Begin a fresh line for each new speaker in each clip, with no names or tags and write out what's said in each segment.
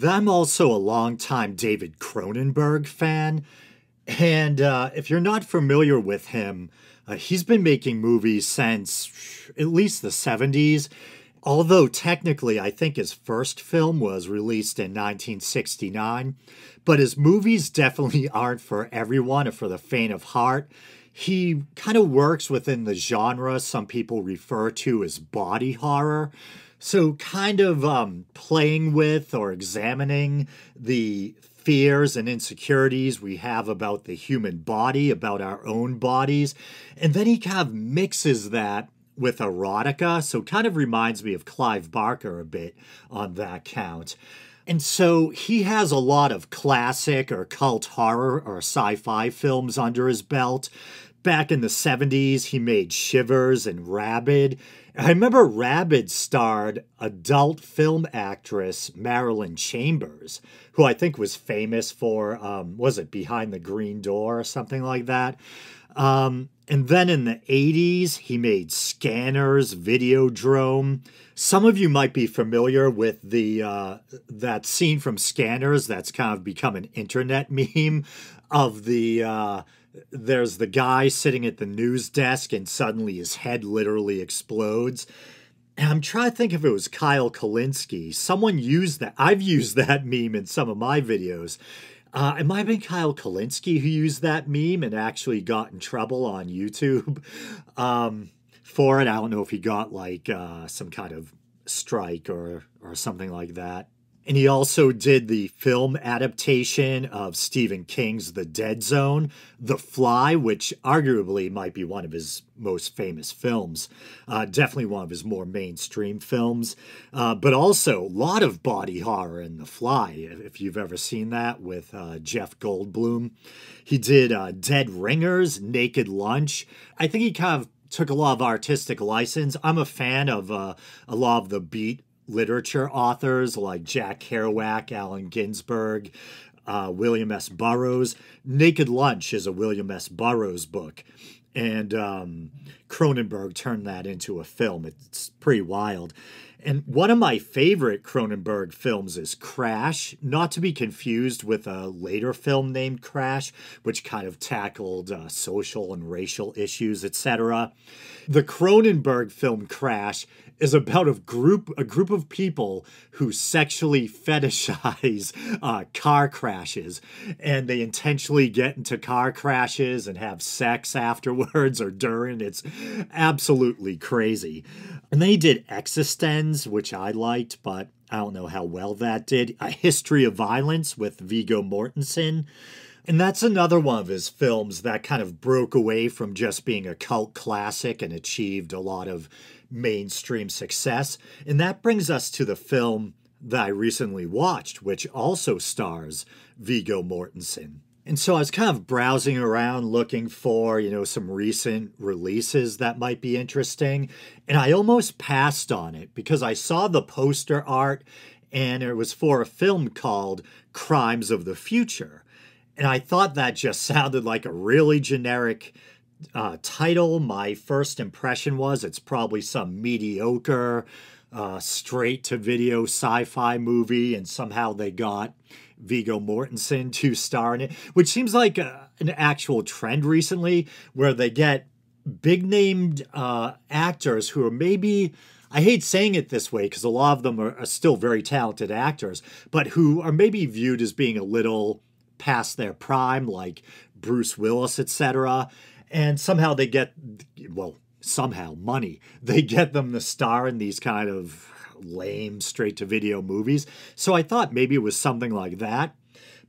I'm also a longtime David Cronenberg fan. And if you're not familiar with him, he's been making movies since at least the 70s. Although technically, I think his first film was released in 1969. But his movies definitely aren't for everyone or for the faint of heart. He kind of works within the genre some people refer to as body horror. So, kind of playing with or examining the fears and insecurities we have about the human body, about our own bodies. And then he kind of mixes that with erotica. So, kind of reminds me of Clive Barker a bit on that count. And so he has a lot of classic or cult horror or sci-fi films under his belt. Back in the 70s, he made Shivers and Rabid. I remember Rabid starred adult film actress Marilyn Chambers, who I think was famous for, was it Behind the Green Door or something like that? And then in the 80s, he made Scanners, Videodrome. Some of you might be familiar with the that scene from Scanners that's kind of become an internet meme of there's the guy sitting at the news desk and suddenly his head literally explodes. And I'm trying to think if it was Kyle Kalinske. Someone used that. I've used that meme in some of my videos. It might have been Kyle Kalinske who used that meme and actually got in trouble on YouTube for it. I don't know if he got like some kind of strike or something like that. And he also did the film adaptation of Stephen King's The Dead Zone, The Fly, which arguably might be one of his most famous films. Definitely one of his more mainstream films. But also a lot of body horror in The Fly, if you've ever seen that, with Jeff Goldblum. He did Dead Ringers, Naked Lunch. I think he kind of took a lot of artistic license. I'm a fan of a lot of the beat literature authors like Jack Kerouac, Allen Ginsberg, William S. Burroughs. Naked Lunch is a William S. Burroughs book, and Cronenberg turned that into a film. It's pretty wild. And one of my favorite Cronenberg films is Crash, not to be confused with a later film named Crash, which kind of tackled social and racial issues, etc. The Cronenberg film Crash is about a group of people who sexually fetishize car crashes, and they intentionally get into car crashes and have sex afterwards or during. It's absolutely crazy. And then he did Existenz, which I liked, but I don't know how well that did. A History of Violence with Viggo Mortensen. And that's another one of his films that kind of broke away from just being a cult classic and achieved a lot of mainstream success. And that brings us to the film that I recently watched, which also stars Viggo Mortensen. And so I was kind of browsing around looking for, some recent releases that might be interesting. And I almost passed on it because I saw the poster art and it was for a film called Crimes of the Future. And I thought that just sounded like a really generic title. My first impression was it's probably some mediocre, straight-to-video sci-fi movie, and somehow they got Viggo Mortensen to star in it, which seems like an actual trend recently where they get big-named actors who are maybe, I hate saying it this way because a lot of them are still very talented actors, but who are maybe viewed as being a little past their prime, like Bruce Willis, etc. And somehow they get, money. They get them to star in these kind of lame straight-to-video movies. So I thought maybe it was something like that.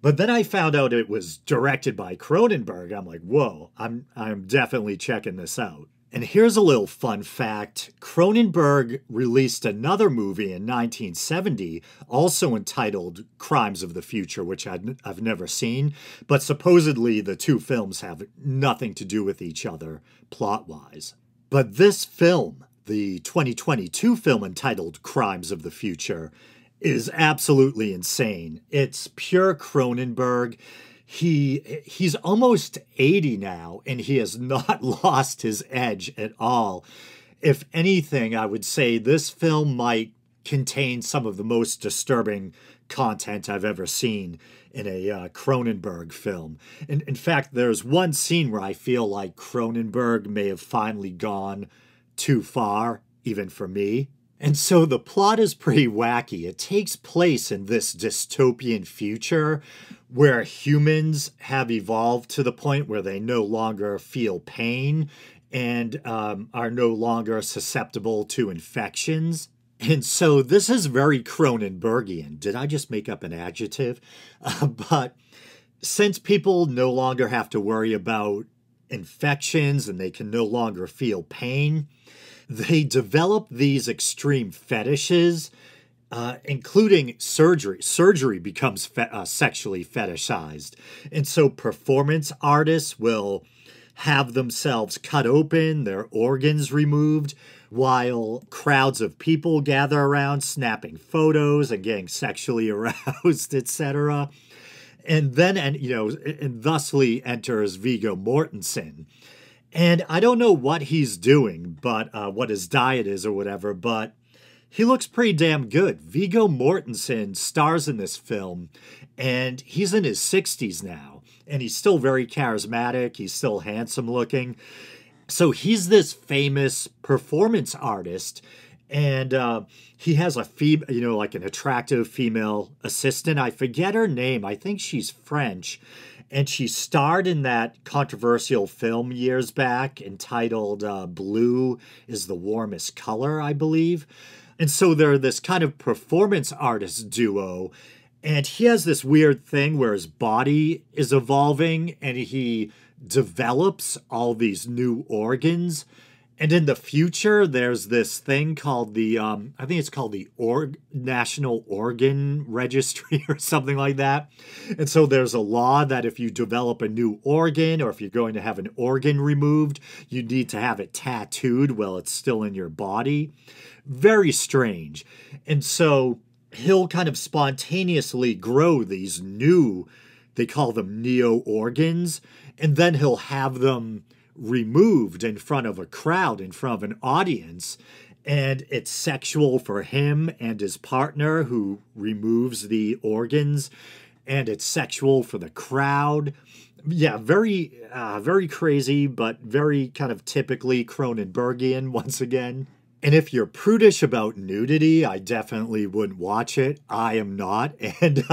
But then I found out it was directed by Cronenberg. I'm like, whoa, I'm definitely checking this out. And here's a little fun fact. Cronenberg released another movie in 1970, also entitled Crimes of the Future, which I've never seen. But supposedly the two films have nothing to do with each other plot-wise. But this film, the 2022 film entitled Crimes of the Future, is absolutely insane. It's pure Cronenberg. He's almost 80 now, and he has not lost his edge at all. If anything, I would say this film might contain some of the most disturbing content I've ever seen in a Cronenberg film. In fact, there's one scene where I feel like Cronenberg may have finally gone too far, even for me. And so the plot is pretty wacky. It takes place in this dystopian future where humans have evolved to the point where they no longer feel pain and are no longer susceptible to infections. And so this is very Cronenbergian. Did I just make up an adjective? But since people no longer have to worry about infections and they can no longer feel pain, they develop these extreme fetishes, including surgery. Surgery becomes sexually fetishized. And so performance artists will have themselves cut open, their organs removed, while crowds of people gather around snapping photos and getting sexually aroused, etc. And then, and thusly enters Viggo Mortensen. And I don't know what he's doing, but what his diet is or whatever, but he looks pretty damn good. Viggo Mortensen stars in this film, and he's in his 60s now, and he's still very charismatic. He's still handsome looking. So he's this famous performance artist, and he has a like an attractive female assistant. I forget her name. I think she's French. And she starred in that controversial film years back entitled Blue is the Warmest Color, I believe. And so they're this kind of performance artist duo. And he has this weird thing where his body is evolving and he develops all these new organs. And in the future, there's this thing called the, I think it's called the National Organ Registry or something like that. And so there's a law that if you develop a new organ or if you're going to have an organ removed, you need to have it tattooed while it's still in your body. Very strange. And so he'll kind of spontaneously grow these new, they call them neo-organs, and then he'll have them removed in front of a crowd, in front of an audience, and it's sexual for him and his partner who removes the organs, and it's sexual for the crowd. Yeah, very crazy, but very kind of typically Cronenbergian once again. And if you're prudish about nudity, I definitely wouldn't watch it. I am not, and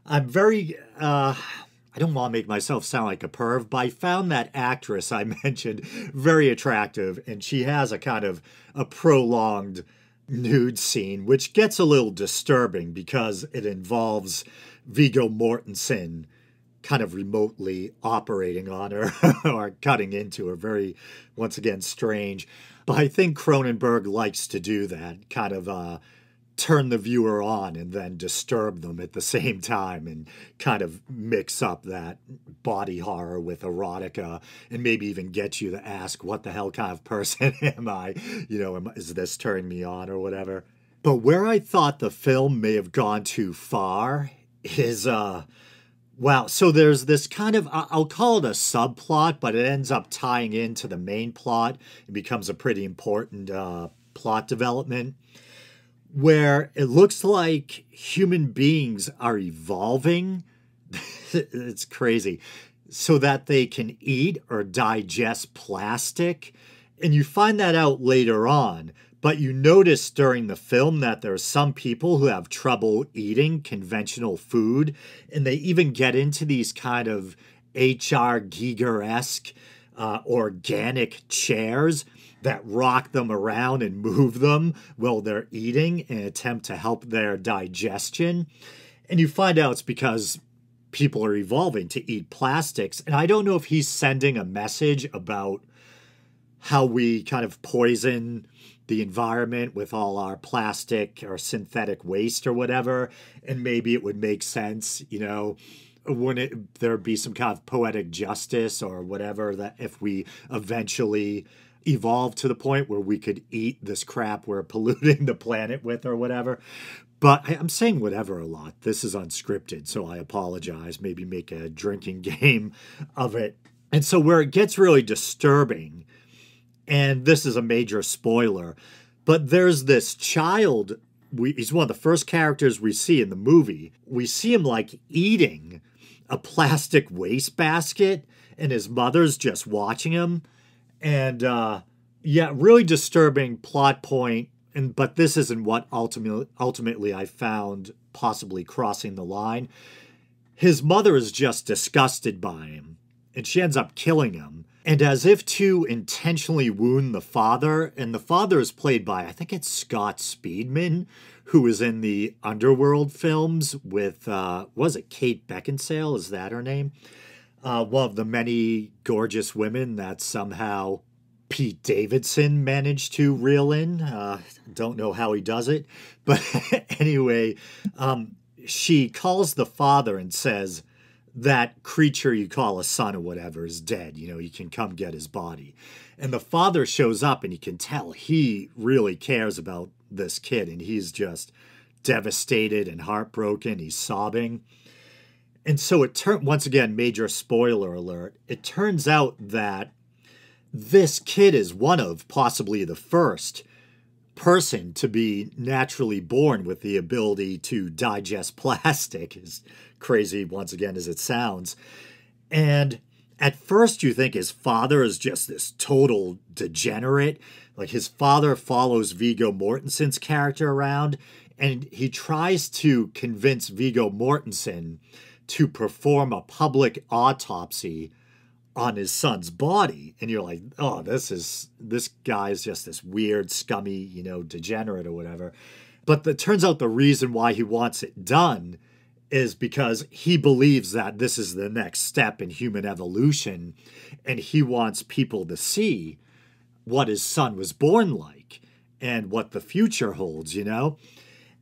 I'm very... I don't want to make myself sound like a perv, but I found that actress I mentioned very attractive, and she has a kind of a prolonged nude scene, which gets a little disturbing because it involves Viggo Mortensen kind of remotely operating on her or cutting into her. Very, once again, strange. But I think Cronenberg likes to do that, kind of turn the viewer on and then disturb them at the same time and kind of mix up that body horror with erotica and maybe even get you to ask, what the hell kind of person am I? Is this turning me on or whatever? But where I thought the film may have gone too far is, so there's this kind of, I'll call it a subplot, but it ends up tying into the main plot. It becomes a pretty important plot development, where it looks like human beings are evolving. It's crazy. So that they can eat or digest plastic. And you find that out later on. But you notice during the film that there are some people who have trouble eating conventional food. And they even get into these kind of H.R. Giger-esque organic chairs that rock them around and move them while they're eating in an attempt to help their digestion. And you find out it's because people are evolving to eat plastics. And I don't know if he's sending a message about how we kind of poison the environment with all our plastic or synthetic waste or whatever. And maybe it would make sense, wouldn't there be some kind of poetic justice or whatever, that if we eventually evolve to the point where we could eat this crap we're polluting the planet with or whatever. But I'm saying whatever a lot. This is unscripted, so I apologize. Maybe make a drinking game of it. And so where it gets really disturbing, and this is a major spoiler, but there's this child he's one of the first characters we see in the movie. We see him like eating a plastic wastebasket, and his mother's just watching him. And yeah, really disturbing plot point. But this isn't what ultimately I found possibly crossing the line. His mother is just disgusted by him, and she ends up killing him. And as if to intentionally wound the father, and the father is played by, I think it's Scott Speedman, who was in the Underworld films with, was it Kate Beckinsale? Is that her name? One of the many gorgeous women that somehow Pete Davidson managed to reel in. Don't know how he does it. But anyway, she calls the father and says, that creature you call a son or whatever is dead. You know, you can come get his body. And the father shows up, and you can tell he really cares about this kid, and he's just devastated and heartbroken. He's sobbing. And so once again, major spoiler alert, it turns out that this kid is one of possibly the first person to be naturally born with the ability to digest plastic, as crazy once again as it sounds. And at first you think his father is just this total degenerate. Like, his father follows Viggo Mortensen's character around, and he tries to convince Viggo Mortensen to perform a public autopsy on his son's body. And you're like, oh, this guy's just this weird, scummy, you know, degenerate or whatever. But it turns out the reason why he wants it done is because he believes that this is the next step in human evolution, and he wants people to see what his son was born like and what the future holds, you know?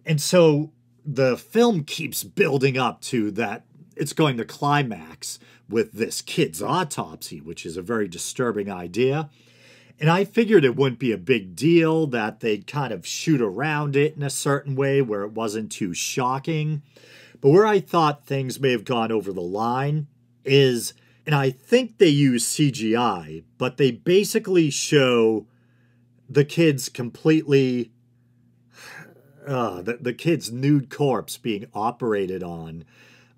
And so the film keeps building up to that. It's going to climax with this kid's autopsy, which is a very disturbing idea. And I figured it wouldn't be a big deal, that they'd kind of shoot around it in a certain way where it wasn't too shocking. But where I thought things may have gone over the line is, and I think they use CGI, but they basically show the kid's completely, the kid's nude corpse being operated on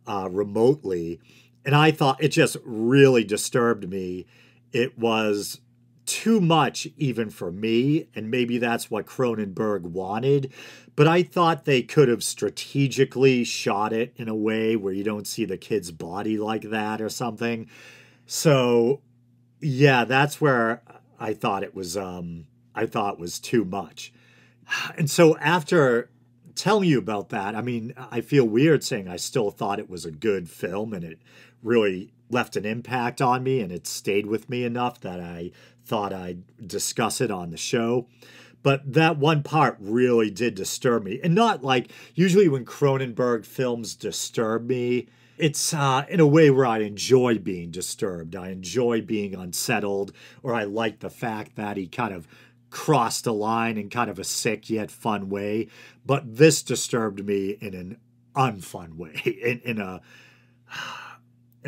remotely. And I thought it just really disturbed me. It was too much even for me, and maybe that's what Cronenberg wanted. But I thought they could have strategically shot it in a way where you don't see the kid's body like that or something. So yeah, that's where I thought it was too much. And so after telling you about that, I mean, I feel weird saying I still thought it was a good film, and it really left an impact on me, and it stayed with me enough that I thought I'd discuss it on the show. But that one part really did disturb me. And not like, usually when Cronenberg films disturb me, it's in a way where I enjoy being disturbed. I enjoy being unsettled, or I like the fact that he kind of crossed a line in kind of a sick yet fun way. But this disturbed me in an unfun way, in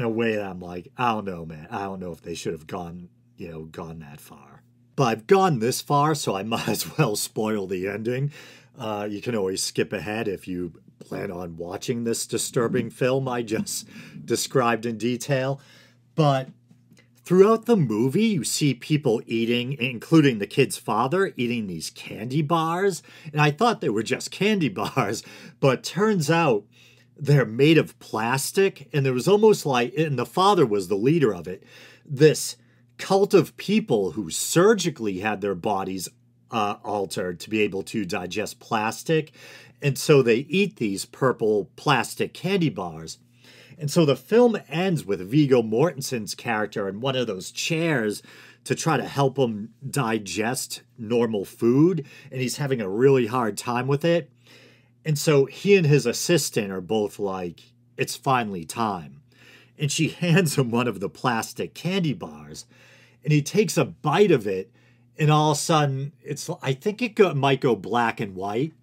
a way that I'm like, I don't know, man. I don't know if they should have gone that far. But I've gone this far, so I might as well spoil the ending. You can always skip ahead if you plan on watching this disturbing film I just described in detail. But throughout the movie, you see people eating, including the kid's father, eating these candy bars. And I thought they were just candy bars, but turns out they're made of plastic. And there was almost like, and the father was the leader of it, this cult of people who surgically had their bodies altered to be able to digest plastic. And so they eat these purple plastic candy bars. And so the film ends with Viggo Mortensen's character in one of those chairs to try to help him digest normal food. And he's having a really hard time with it. And so he and his assistant are both like, it's finally time. And she hands him one of the plastic candy bars. And he takes a bite of it. And all of a sudden, I think it might go black and white.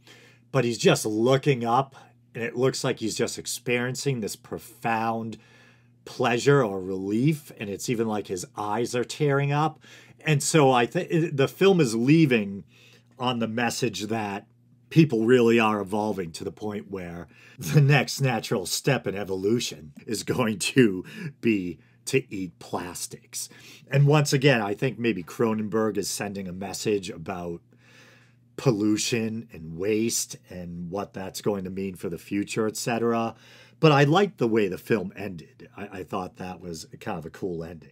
But he's just looking up. And it looks like he's just experiencing this profound pleasure or relief. And it's even like his eyes are tearing up. And so I think the film is leaving on the message that people really are evolving to the point where the next natural step in evolution is going to be to eat plastics. And once again, I think maybe Cronenberg is sending a message about pollution and waste and what that's going to mean for the future, etc. But I liked the way the film ended. I thought that was kind of a cool ending.